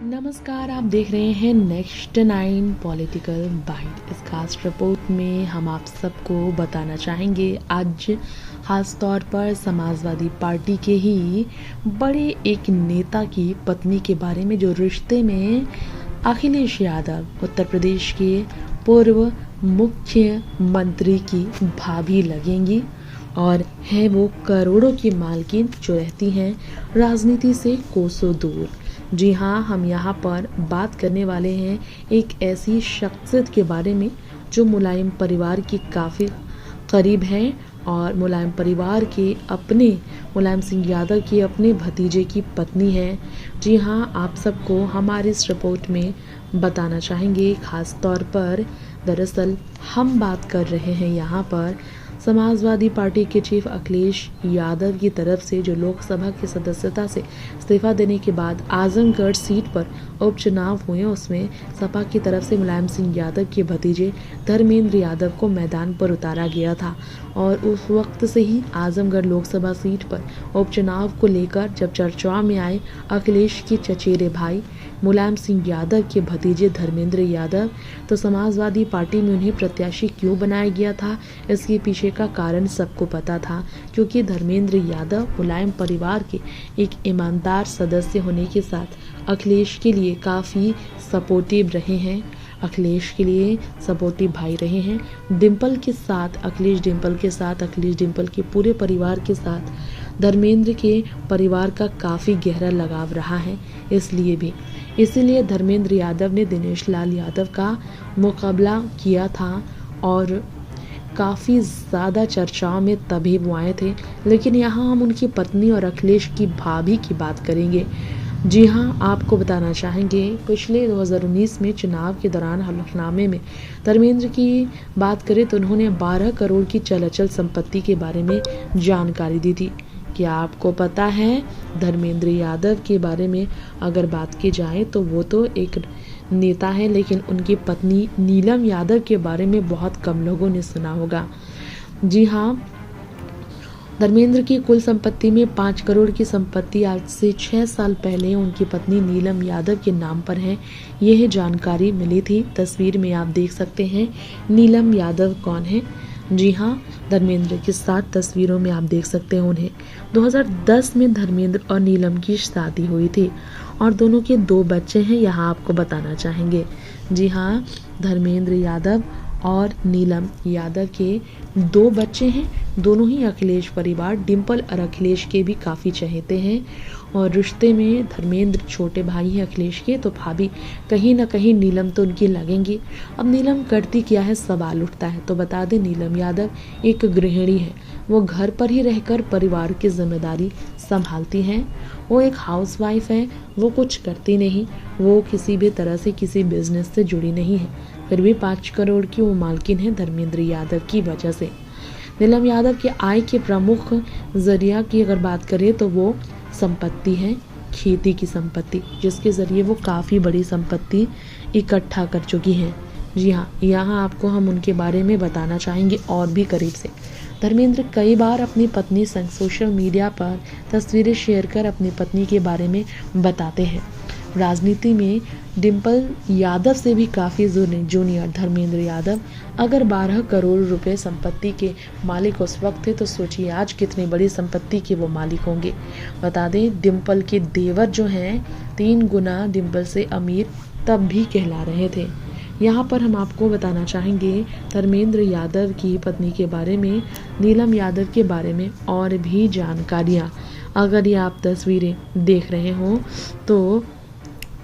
नमस्कार, आप देख रहे हैं नेक्स्ट 9 पॉलिटिकल बाइट। इस खास रिपोर्ट में हम आप सबको बताना चाहेंगे आज खास तौर पर समाजवादी पार्टी के ही बड़े एक नेता की पत्नी के बारे में, जो रिश्ते में अखिलेश यादव उत्तर प्रदेश के पूर्व मुख्यमंत्री की भाभी लगेंगी और है वो करोड़ों की मालकिन जो रहती हैं राजनीति से कोसों दूर। जी हाँ, हम यहाँ पर बात करने वाले हैं एक ऐसी शख्सियत के बारे में जो मुलायम परिवार की काफ़ी करीब है और मुलायम परिवार के अपने मुलायम सिंह यादव के अपने भतीजे की पत्नी है। जी हाँ, आप सबको हमारे इस रिपोर्ट में बताना चाहेंगे। खास तौर पर दरअसल हम बात कर रहे हैं यहाँ पर समाजवादी पार्टी के चीफ अखिलेश यादव की तरफ से जो लोकसभा की सदस्यता से इस्तीफा देने के बाद आजमगढ़ सीट पर उपचुनाव हुए, उसमें सपा की तरफ से मुलायम सिंह यादव के भतीजे धर्मेंद्र यादव को मैदान पर उतारा गया था और उस वक्त से ही आजमगढ़ लोकसभा सीट पर उपचुनाव को लेकर जब चर्चा में आए अखिलेश के चचेरे भाई मुलायम सिंह यादव के भतीजे धर्मेंद्र यादव, तो समाजवादी पार्टी में उन्हें प्रत्याशी क्यों बनाया गया था, इसके पीछे का कारण सबको पता था। क्योंकि धर्मेंद्र यादव मुलायम परिवार के एक ईमानदार सदस्य होने के साथ अखिलेश के लिए काफ़ी सपोर्टिव रहे हैं, अखिलेश के लिए सपोर्टिव भाई रहे हैं। डिम्पल के साथ अखिलेश डिम्पल के पूरे परिवार के साथ धर्मेंद्र के परिवार का काफ़ी गहरा लगाव रहा है। इसीलिए धर्मेंद्र यादव ने दिनेश लाल यादव का मुकाबला किया था और काफ़ी ज़्यादा चर्चाओं में तभी वो आए थे। लेकिन यहाँ हम उनकी पत्नी और अखिलेश की भाभी की बात करेंगे। जी हाँ, आपको बताना चाहेंगे पिछले 2019 में चुनाव के दौरान हलफनामे में धर्मेंद्र की बात करें तो उन्होंने 12 करोड़ की चल अचल संपत्ति के बारे में जानकारी दी थी। क्या आपको पता है धर्मेंद्र यादव के बारे में अगर बात की जाए तो वो तो एक नेता है, लेकिन उनकी पत्नी नीलम यादव के बारे में बहुत कम लोगों ने सुना होगा। जी हाँ, धर्मेंद्र की कुल संपत्ति में 5 करोड़ की संपत्ति आज से 6 साल पहले उनकी पत्नी नीलम यादव के नाम पर है। यह जानकारी मिली थी। तस्वीर में आप देख सकते हैं नीलम यादव कौन है। जी हाँ, धर्मेंद्र के साथ तस्वीरों में आप देख सकते हैं उन्हें। 2010 में धर्मेंद्र और नीलम की शादी हुई थी और दोनों के 2 बच्चे हैं, यहाँ आपको बताना चाहेंगे। जी हाँ, धर्मेंद्र यादव और नीलम यादव के 2 बच्चे हैं। दोनों ही अखिलेश परिवार डिम्पल और अखिलेश के भी काफ़ी चहेते हैं और रिश्ते में धर्मेंद्र छोटे भाई हैं अखिलेश के, तो भाभी कहीं ना कहीं नीलम तो उनकी लगेंगी। अब नीलम करती क्या है सवाल उठता है, तो बता दें नीलम यादव एक गृहिणी है। वो घर पर ही रहकर परिवार की जिम्मेदारी संभालती हैं। वो एक हाउसवाइफ है, वो कुछ करती नहीं, वो किसी भी तरह से किसी बिजनेस से जुड़ी नहीं है। फिर भी 5 करोड़ की वो मालकिन है धर्मेंद्र यादव की वजह से। नीलम यादव के आय के प्रमुख जरिया की अगर बात करें तो वो संपत्ति है, खेती की संपत्ति, जिसके जरिए वो काफ़ी बड़ी संपत्ति इकट्ठा कर चुकी हैं। जी हाँ, यहाँ आपको हम उनके बारे में बताना चाहेंगे और भी करीब से। धर्मेंद्र कई बार अपनी पत्नी संग सोशल मीडिया पर तस्वीरें शेयर कर अपनी पत्नी के बारे में बताते हैं। राजनीति में डिम्पल यादव से भी काफ़ी जूनियर धर्मेंद्र यादव अगर 12 करोड़ रुपए संपत्ति के मालिक उस वक्त थे, तो सोचिए आज कितनी बड़ी संपत्ति के वो मालिक होंगे। बता दें डिम्पल के देवर जो हैं 3 गुना डिम्पल से अमीर तब भी कहला रहे थे। यहाँ पर हम आपको बताना चाहेंगे धर्मेंद्र यादव की पत्नी के बारे में, नीलम यादव के बारे में और भी जानकारियाँ। अगर ये आप तस्वीरें देख रहे हों तो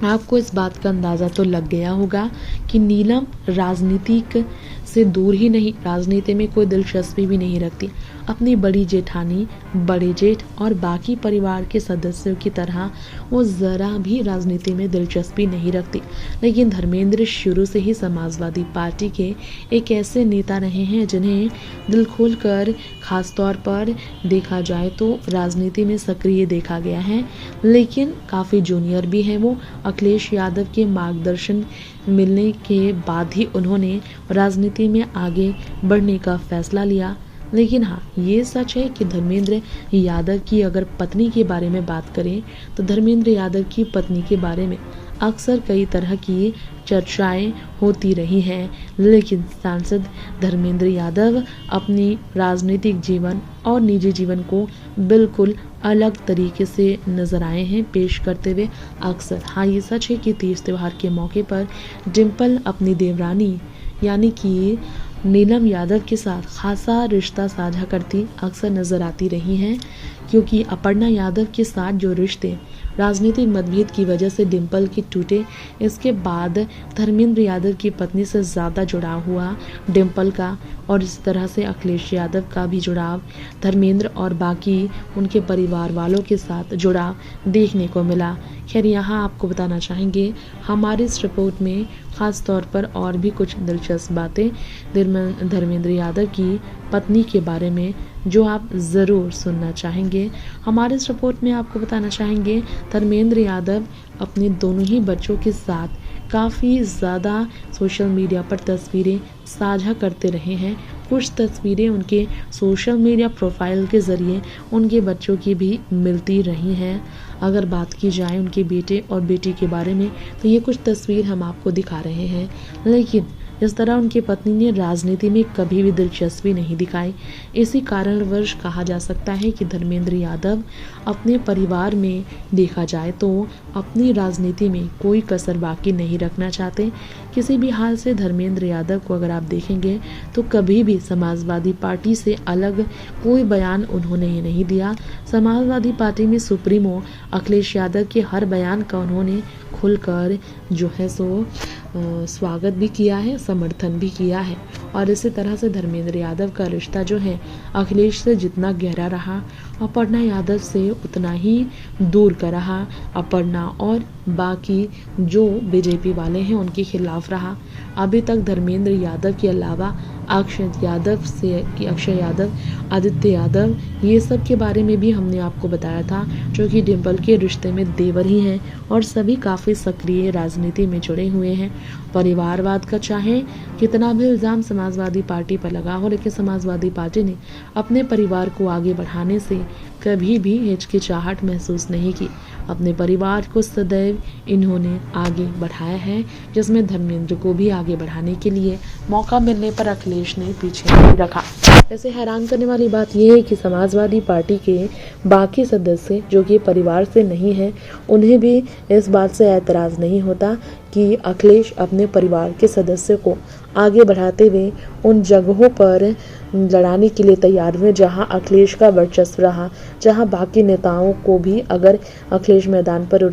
आपको इस बात का अंदाज़ा तो लग गया होगा कि नीलम राजनीतिक से दूर ही नहीं, राजनीति में कोई दिलचस्पी भी नहीं रखती। अपनी बड़ी जेठानी, बड़े जेठ और बाकी परिवार के सदस्यों की तरह वो ज़रा भी राजनीति में दिलचस्पी नहीं रखती। लेकिन धर्मेंद्र शुरू से ही समाजवादी पार्टी के एक ऐसे नेता रहे हैं जिन्हें दिल खोल कर खास तौर पर देखा जाए तो राजनीति में सक्रिय देखा गया है। लेकिन काफ़ी जूनियर भी हैं वो। अखिलेश यादव के मार्गदर्शन मिलने के बाद ही उन्होंने राजनीति में आगे बढ़ने का फैसला लिया। लेकिन हाँ, ये सच है कि धर्मेंद्र यादव की अगर पत्नी के बारे में बात करें तो धर्मेंद्र यादव की पत्नी के बारे में अक्सर कई तरह की चर्चाएं होती रही हैं, लेकिन सांसद धर्मेंद्र यादव अपनी राजनीतिक जीवन और निजी जीवन को बिल्कुल अलग तरीके से नजर आए हैं पेश करते हुए अक्सर। हाँ, ये सच है कि तीज त्योहार के मौके पर डिम्पल अपनी देवरानी यानी कि नीलम यादव के साथ खासा रिश्ता साझा करती अक्सर नजर आती रही हैं, क्योंकि अपर्णा यादव के साथ जो रिश्ते राजनीतिक मतभेद की वजह से डिम्पल के टूटे, इसके बाद धर्मेंद्र यादव की पत्नी से ज़्यादा जुड़ाव हुआ डिम्पल का, और इस तरह से अखिलेश यादव का भी जुड़ाव धर्मेंद्र और बाकी उनके परिवार वालों के साथ जुड़ाव देखने को मिला। खैर, यहाँ आपको बताना चाहेंगे हमारी इस रिपोर्ट में ख़ास तौर पर और भी कुछ दिलचस्प बातें धर्मेंद्र यादव की पत्नी के बारे में जो आप ज़रूर सुनना चाहेंगे। हमारे इस रिपोर्ट में आपको बताना चाहेंगे धर्मेंद्र यादव अपने दोनों ही बच्चों के साथ काफ़ी ज़्यादा सोशल मीडिया पर तस्वीरें साझा करते रहे हैं। कुछ तस्वीरें उनके सोशल मीडिया प्रोफाइल के ज़रिए उनके बच्चों की भी मिलती रही हैं। अगर बात की जाए उनके बेटे और बेटी के बारे में, तो ये कुछ तस्वीर हम आपको दिखा रहे हैं, लेकिन इस तरह उनकी पत्नी ने राजनीति में कभी भी दिलचस्पी नहीं दिखाई। इसी कारणवश कहा जा सकता है कि धर्मेंद्र यादव अपने परिवार में देखा जाए तो अपनी राजनीति में कोई कसर बाकी नहीं रखना चाहते। किसी भी हाल से धर्मेंद्र यादव को अगर आप देखेंगे तो कभी भी समाजवादी पार्टी से अलग कोई बयान उन्होंने नहीं दिया। समाजवादी पार्टी में सुप्रीमो अखिलेश यादव के हर बयान का उन्होंने खुलकर जो है सो स्वागत भी किया है, समर्थन भी किया है। और इसी तरह से धर्मेंद्र यादव का रिश्ता जो है अखिलेश से जितना गहरा रहा, अपर्णा यादव से उतना ही दूर का रहा। अपर्णा और बाकी जो बीजेपी वाले हैं उनके खिलाफ रहा। अभी तक धर्मेंद्र यादव के अलावा अक्षय यादव, आदित्य यादव, ये सब के बारे में भी हमने आपको बताया था, जो कि डिम्पल के रिश्ते में देवर ही हैं और सभी काफ़ी सक्रिय राजनीति में जुड़े हुए हैं। परिवारवाद का चाहे कितना भी इल्ज़ाम समाजवादी पार्टी पर लगा हो, लेकिन समाजवादी पार्टी ने अपने परिवार को आगे बढ़ाने से कभी भी हिचकिचाहट महसूस नहीं की। अपने परिवार को सदैव इन्होंने आगे बढ़ाया है, जिसमें धर्मेंद्र को भी आगे बढ़ाने के लिए मौका मिलने पर अखिलेश ने पीछे नहीं रखा। ऐसे हैरान करने वाली बात यह है कि समाजवादी पार्टी के बाकी सदस्य जो कि परिवार से नहीं हैं, उन्हें भी इस बात से ऐतराज़ नहीं होता कि अखिलेश अपने परिवार के सदस्य को आगे बढ़ाते हुए उन जगहों पर लड़ाने के लिए तैयार हुए जहां अखिलेश का वर्चस्व रहा, जहां बाकी नेताओं को भी अगर अखिलेश मैदान पर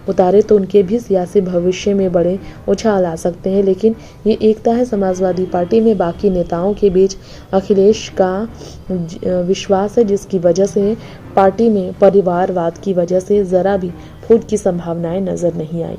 उतारे तो उनके भी सियासी भविष्य में बड़े उछाल आ सकते हैं। लेकिन ये एकता है समाजवादी पार्टी में बाकी नेताओं के बीच अखिलेश का विश्वास है, जिसकी वजह से पार्टी में परिवारवाद की वजह से ज़रा भी फूट की संभावनाएं नज़र नहीं आई।